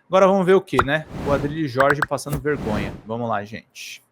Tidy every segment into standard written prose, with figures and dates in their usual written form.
Agora vamos ver o que, né? O Adrilles Jorge passando vergonha. Vamos lá, gente.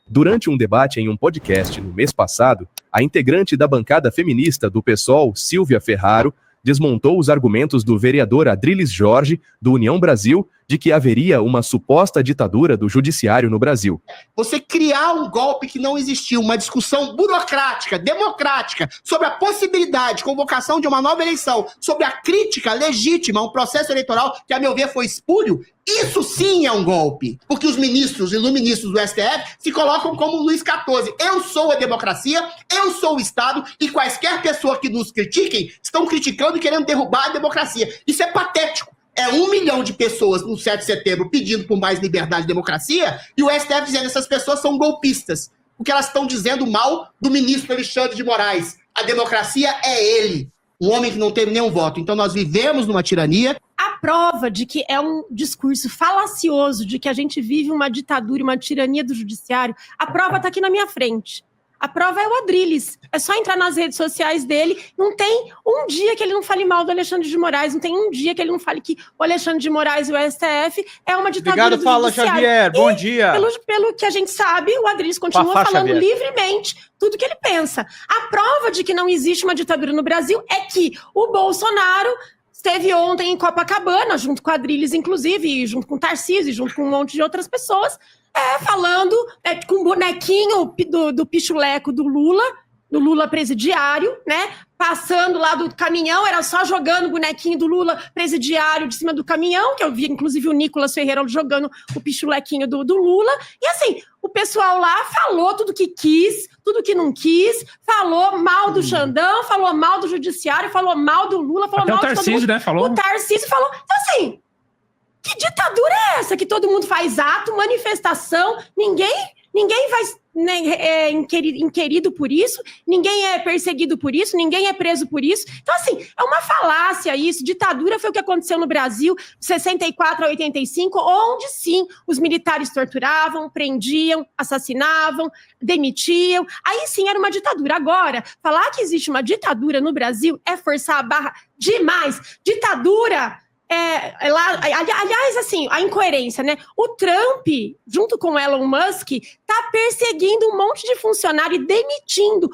Durante um debate em um podcast no mês passado, a integrante da bancada feminista do PSOL, Silvia Ferraro, desmontou os argumentos do vereador Adrilles Jorge, do União Brasil, de que haveria uma suposta ditadura do judiciário no Brasil. Você criar um golpe que não existiu, uma discussão burocrática, democrática, sobre a possibilidade de convocação de uma nova eleição, sobre a crítica legítima a um processo eleitoral que, a meu ver, foi espúrio, isso sim é um golpe. Porque os ministros e iluministros do STF se colocam como Luís XIV. Eu sou a democracia, eu sou o Estado, e quaisquer pessoas que nos critiquem estão criticando e querendo derrubar a democracia. Isso é patético. É 1 milhão de pessoas no 7 de setembro pedindo por mais liberdade e democracia, e o STF dizendo que essas pessoas são golpistas, porque elas estão dizendo mal do ministro Alexandre de Moraes. A democracia é ele, um homem que não teve nenhum voto. Então nós vivemos numa tirania. A prova de que é um discurso falacioso, de que a gente vive uma ditadura, uma tirania do judiciário, a prova está aqui na minha frente. A prova é o Adrilles. É só entrar nas redes sociais dele. Não tem um dia que ele não fale mal do Alexandre de Moraes. Não tem um dia que ele não fale que o Alexandre de Moraes e o STF é uma ditadura do Fala, judiciário. Xavier. Bom dia. Pelo que a gente sabe, o Adrilles continua falando livremente tudo que ele pensa. A prova de que não existe uma ditadura no Brasil é que o Bolsonaro esteve ontem em Copacabana, junto com a Adrilles, inclusive, e junto com o Tarcísio, junto com um monte de outras pessoas, falando com o bonequinho do pichuleco do Lula presidiário, né? Passando lá do caminhão, era só jogando o bonequinho do Lula presidiário de cima do caminhão, que eu vi, inclusive, o Nicolas Ferreira jogando o pichulequinho do Lula. E assim, o pessoal lá falou tudo que quis, tudo que não quis, falou mal do Xandão, falou mal do judiciário, falou mal do Lula, falou até mal o Tarcísio, de todo mundo. né? Falou. O Tarcísio falou. Então, assim, que ditadura é essa? Que todo mundo faz ato, manifestação, ninguém vai inquirido por isso, ninguém é perseguido por isso, ninguém é preso por isso. Então, assim, é uma falácia isso. Ditadura foi o que aconteceu no Brasil, de 64 a 85, onde, sim, os militares torturavam, prendiam, assassinavam, demitiam. Aí, sim, era uma ditadura. Agora, falar que existe uma ditadura no Brasil é forçar a barra demais. Ditadura... aliás, assim, a incoerência, né? O Trump, junto com o Elon Musk, tá perseguindo um monte de funcionário e demitindo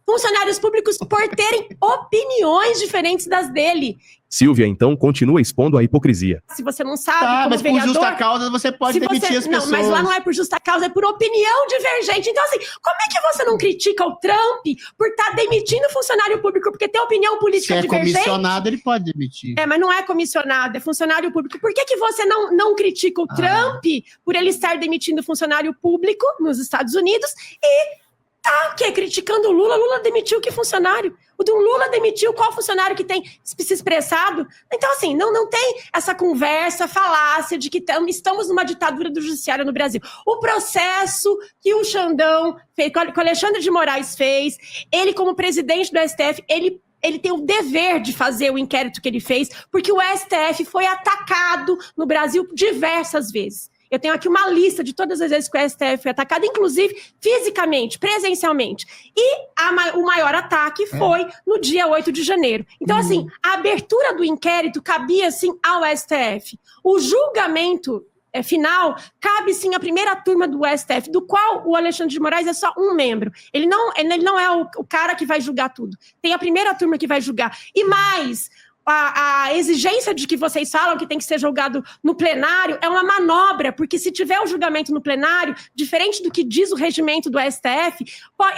funcionários públicos por terem opiniões diferentes das dele. Silvia, então, continua expondo a hipocrisia. Se você não sabe, como mas vereador... por justa causa você pode demitir as pessoas. Não, mas lá não é por justa causa, é por opinião divergente. Então, assim, como é que você não critica o Trump por estar demitindo funcionário público porque tem opinião política divergente? Se é comissionado, ele pode demitir. Mas não é comissionado, é funcionário público. Por que você não critica o Trump por ele estar demitindo funcionário público nos Estados Unidos e tá criticando o Lula? Lula demitiu que funcionário? O do Lula demitiu qual funcionário que tem se expressado? Então, assim, não tem essa conversa, falácia de que estamos numa ditadura do judiciário no Brasil. O processo que o Xandão fez, que o Alexandre de Moraes fez, ele como presidente do STF, ele tem o dever de fazer o inquérito que ele fez, porque o STF foi atacado no Brasil diversas vezes. Eu tenho aqui uma lista de todas as vezes que o STF foi atacado, inclusive fisicamente, presencialmente. E o maior ataque foi no dia 8 de janeiro. Então, assim, a abertura do inquérito cabia, sim, ao STF. O julgamento final cabe, sim, à primeira turma do STF, do qual o Alexandre de Moraes é só um membro. Ele não é o cara que vai julgar tudo. Tem a primeira turma que vai julgar. E mais... A exigência de que vocês falam que tem que ser julgado no plenário é uma manobra, porque se tiver o julgamento no plenário, diferente do que diz o regimento do STF,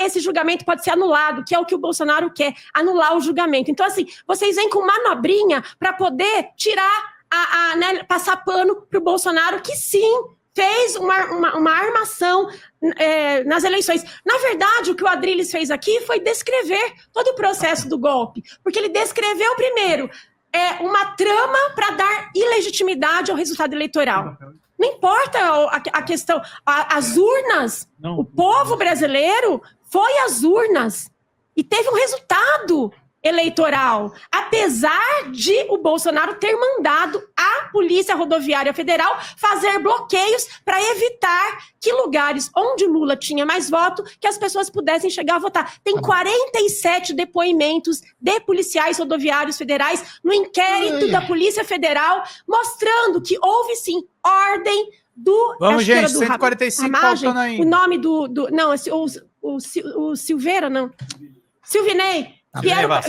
esse julgamento pode ser anulado, que é o que o Bolsonaro quer, anular o julgamento. Então, assim, vocês vêm com manobrinha para poder tirar, né, passar pano para o Bolsonaro, que sim, fez uma armação nas eleições. Na verdade, o que o Adrilles fez aqui foi descrever todo o processo do golpe, porque ele descreveu primeiro uma trama para dar ilegitimidade ao resultado eleitoral. Não importa a questão, as urnas, o povo brasileiro foi às urnas e teve um resultado. eleitoral, apesar de o Bolsonaro ter mandado a Polícia Rodoviária Federal fazer bloqueios para evitar que lugares onde o Lula tinha mais voto, que as pessoas pudessem chegar a votar. Tem 47 depoimentos de policiais rodoviários federais no inquérito da Polícia Federal, mostrando que houve sim ordem do... Vamos, gente, 145 faltando aí. O nome não, o Silveira, não. Silvinei.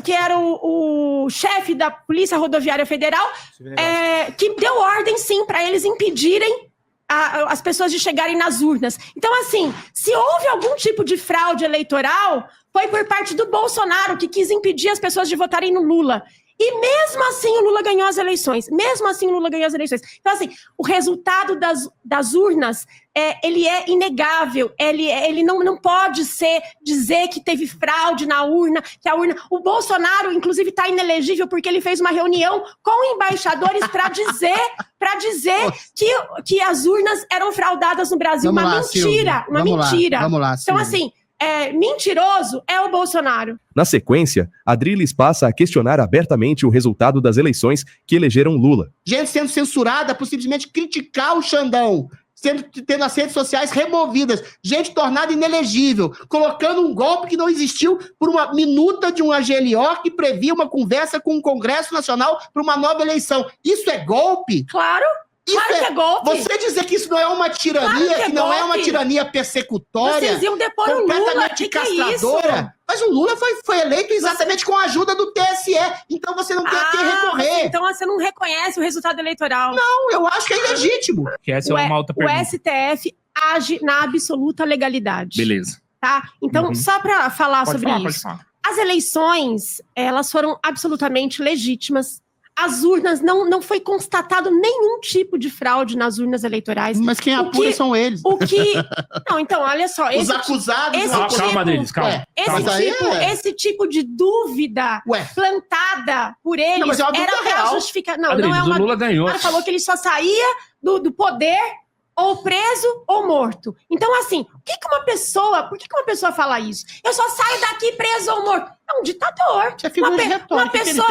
Que era o chefe da Polícia Rodoviária Federal, que deu ordem, sim, para eles impedirem as pessoas de chegarem nas urnas. Então, assim, se houve algum tipo de fraude eleitoral, foi por parte do Bolsonaro, que quis impedir as pessoas de votarem no Lula. E mesmo assim o Lula ganhou as eleições. Então, assim, o resultado das urnas, ele é inegável. Ele não pode dizer que teve fraude na urna, que a urna... O Bolsonaro, inclusive, está inelegível porque ele fez uma reunião com embaixadores para dizer que as urnas eram fraudadas no Brasil. Mentira. Vamos lá, então, assim... mentiroso é o Bolsonaro. Na sequência, Adrilles passa a questionar abertamente o resultado das eleições que elegeram Lula. Gente sendo censurada por simplesmente criticar o Xandão, tendo as redes sociais removidas, gente tornada inelegível, colocando um golpe que não existiu por uma minuta de um AGLO que previa uma conversa com o Congresso Nacional para uma nova eleição. Isso é golpe? Claro que é golpe. Você dizer que isso não é uma tirania, que não é uma tirania persecutória, vocês iam depor o Lula, completamente castradora. Mas o Lula foi eleito exatamente com a ajuda do TSE. Então você não tem a quem recorrer. Então você não reconhece o resultado eleitoral. Não, eu acho que é ilegítimo. Que essa é uma outra pergunta. O STF age na absoluta legalidade. Beleza. Tá? Então, só para falar sobre isso. Pode falar. As eleições, elas foram absolutamente legítimas. As urnas, não foi constatado nenhum tipo de fraude nas urnas eleitorais. Mas quem apura são eles. Não, então, olha só. Os acusados... Calma deles, calma. Esse tipo de dúvida plantada por eles não, mas é uma dúvida era real. Justificar. Não, Adriles, não é uma... o Lula ganhou. Ele falou que ele só saía do poder ou preso ou morto. Então, assim, por que uma pessoa fala isso? Eu só saio daqui preso ou morto. É um ditador. Isso é figura de retórica. Uma pessoa...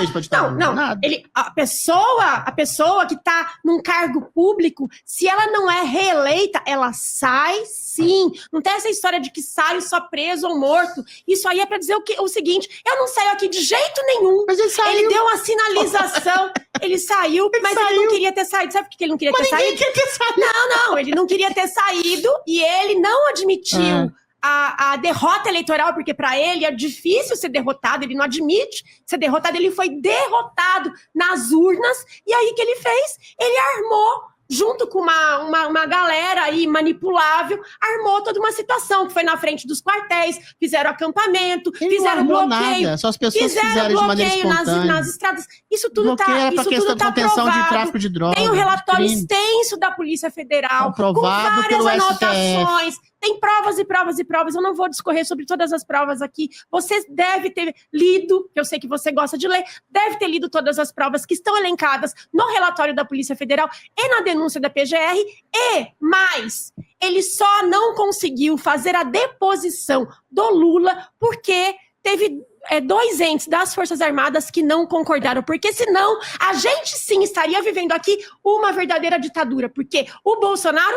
A pessoa que está num cargo público, se ela não é reeleita, ela sai sim. Não tem essa história de que sai só preso ou morto. Isso aí é para dizer o seguinte, eu não saio aqui de jeito nenhum. Mas ele saiu. Ele deu uma sinalização. Ele saiu, mas ele não queria ter saído. Sabe por que ele não queria ter saído? Queria ter saído. Não, ele não queria ter saído e ele não admitiu a derrota eleitoral, porque para ele é difícil ser derrotado, ele não admite ser derrotado, ele foi derrotado nas urnas, e aí o que ele fez? Ele armou, junto com uma galera aí manipulável, armou toda uma situação, que foi na frente dos quartéis, fizeram acampamento, ele fizeram não bloqueio. Nada. Só as pessoas fizeram de maneira espontânea. nas estradas. Isso tudo está contenção de tráfico de drogas. Tem um relatório extenso da Polícia Federal, aprovado com várias anotações. Tem provas e provas e provas. Eu não vou discorrer sobre todas as provas aqui. Você deve ter lido, que eu sei que você gosta de ler, deve ter lido todas as provas que estão elencadas no relatório da Polícia Federal e na denúncia da PGR. Mas ele só não conseguiu fazer a deposição do Lula porque teve dois entes das Forças Armadas que não concordaram, porque senão a gente sim estaria vivendo aqui uma verdadeira ditadura, porque o Bolsonaro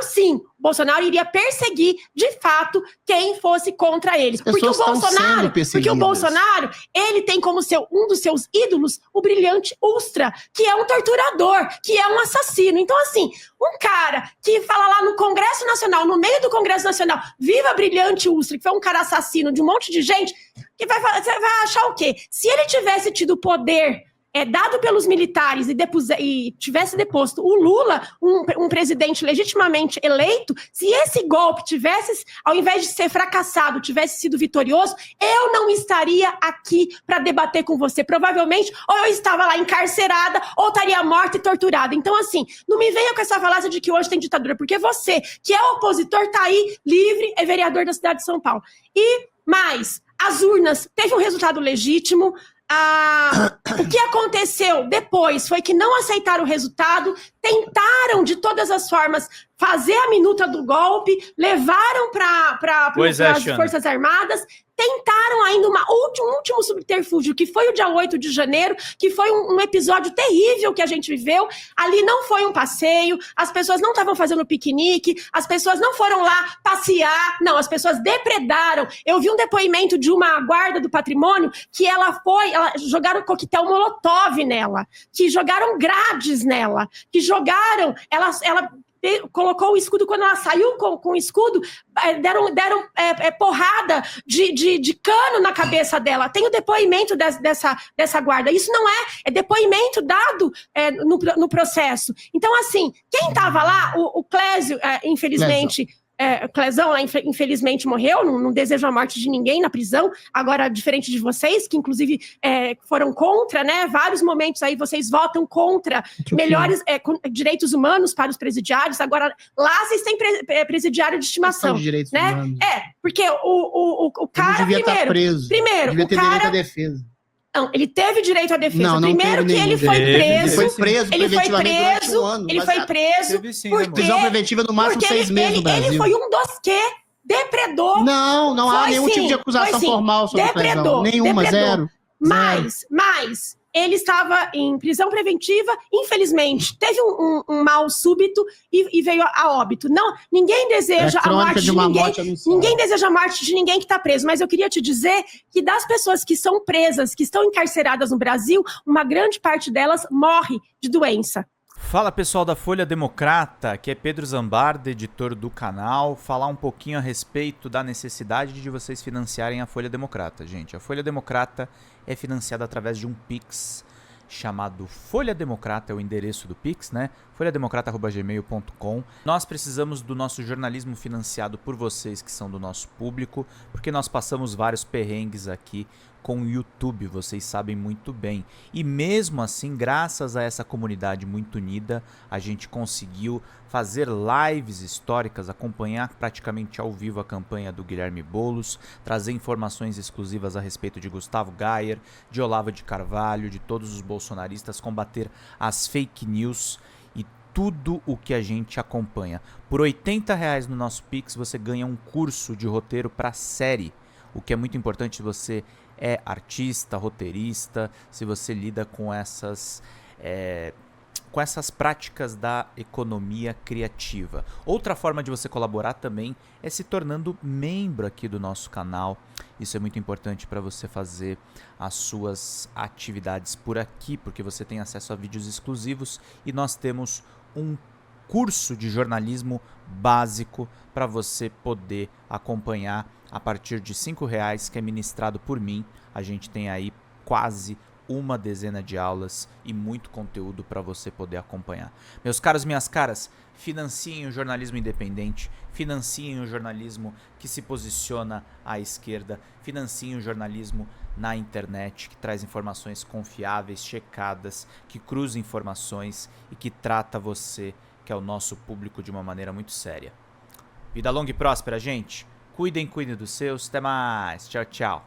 iria perseguir de fato quem fosse contra ele, porque o Bolsonaro, ele tem como um dos seus ídolos o brilhante Ustra, que é um torturador, que é um assassino. Então, assim, um cara que fala lá no Congresso Nacional, no meio do Congresso Nacional, viva brilhante Ustra, que foi um cara assassino de um monte de gente, que você vai achar o quê? Se ele tivesse tido poder dado pelos militares e tivesse deposto o Lula, um presidente legitimamente eleito, se esse golpe tivesse, ao invés de ser fracassado, tivesse sido vitorioso, eu não estaria aqui para debater com você. Provavelmente, ou eu estava lá encarcerada, ou estaria morta e torturada. Então, assim, não me venha com essa falácia de que hoje tem ditadura, porque você, que é opositor, tá aí, livre, é vereador da cidade de São Paulo. Mas as urnas teve um resultado legítimo. O que aconteceu depois foi que não aceitaram o resultado, tentaram de todas as formas fazer a minuta do golpe, levaram para as Forças Armadas, tentaram ainda um último subterfúgio, que foi o dia 8 de janeiro, que foi um episódio terrível que a gente viveu. Ali não foi um passeio, as pessoas não estavam fazendo piquenique, as pessoas não foram lá passear, não, as pessoas depredaram. Eu vi um depoimento de uma guarda do patrimônio que jogaram coquetel molotov nela, que jogaram grades nela, que jogaram, ela colocou o escudo, quando ela saiu com o escudo, deram porrada de cano na cabeça dela. Tem o depoimento dessa guarda. Isso não é depoimento dado no processo. Então, assim, quem estava lá, o Clésio, infelizmente... Clezão lá, infelizmente, morreu, não desejo a morte de ninguém na prisão, agora, diferente de vocês, que inclusive foram contra, né, vários momentos aí vocês votam contra melhores direitos humanos para os presidiários, agora lá vocês têm presidiário de estimação, de né, humanos. Porque o cara, devia estar preso. primeiro, Devia o ter cara... direito à defesa. Não, ele teve direito à defesa. Não Primeiro que teve ele nenhum foi direito. preso. Ele foi preso preventivamente durante um ano. Ele foi preso Teve sim, porque... Prisão preventiva no máximo 6 meses no Brasil. Ele foi um dos que depredou. Não há Foi nenhum sim, tipo de acusação foi sim. formal sobre Depredou, Clezão. Nenhuma, depredou. zero. Mas ele estava em prisão preventiva, infelizmente, teve um mal súbito e veio a óbito. Não, ninguém deseja a morte de ninguém. Ninguém deseja a morte de ninguém que está preso. Mas eu queria te dizer que das pessoas que são presas, que estão encarceradas no Brasil, uma grande parte delas morre de doença. Fala pessoal da Folha Democrata, aqui é Pedro Zambarda, editor do canal, falar um pouquinho a respeito da necessidade de vocês financiarem a Folha Democrata, gente. A Folha Democrata é financiada através de um Pix chamado Folha Democrata, é o endereço do Pix, né? folhademocrata@gmail.com. Nós precisamos do nosso jornalismo financiado por vocês que são do nosso público, porque nós passamos vários perrengues aqui com o YouTube, vocês sabem muito bem. E mesmo assim, graças a essa comunidade muito unida, a gente conseguiu fazer lives históricas, acompanhar praticamente ao vivo a campanha do Guilherme Boulos, trazer informações exclusivas a respeito de Gustavo Gayer, de Olavo de Carvalho, de todos os bolsonaristas, combater as fake news e tudo o que a gente acompanha. Por R$80 no nosso Pix, você ganha um curso de roteiro para série, o que é muito importante se você é artista, roteirista, se você lida com essas práticas da economia criativa. Outra forma de você colaborar também é se tornando membro aqui do nosso canal. Isso é muito importante para você fazer as suas atividades por aqui, porque você tem acesso a vídeos exclusivos e nós temos um curso de jornalismo básico para você poder acompanhar a partir de R$5, que é ministrado por mim. A gente tem aí quase uma dezena de aulas e muito conteúdo para você poder acompanhar. Meus caros, minhas caras, financiem o jornalismo independente, financiem o jornalismo que se posiciona à esquerda, financiem o jornalismo na internet, que traz informações confiáveis, checadas, que cruza informações e que trata você, que é o nosso público, de uma maneira muito séria. Vida longa e próspera, gente. Cuidem dos seus. Até mais. Tchau, tchau.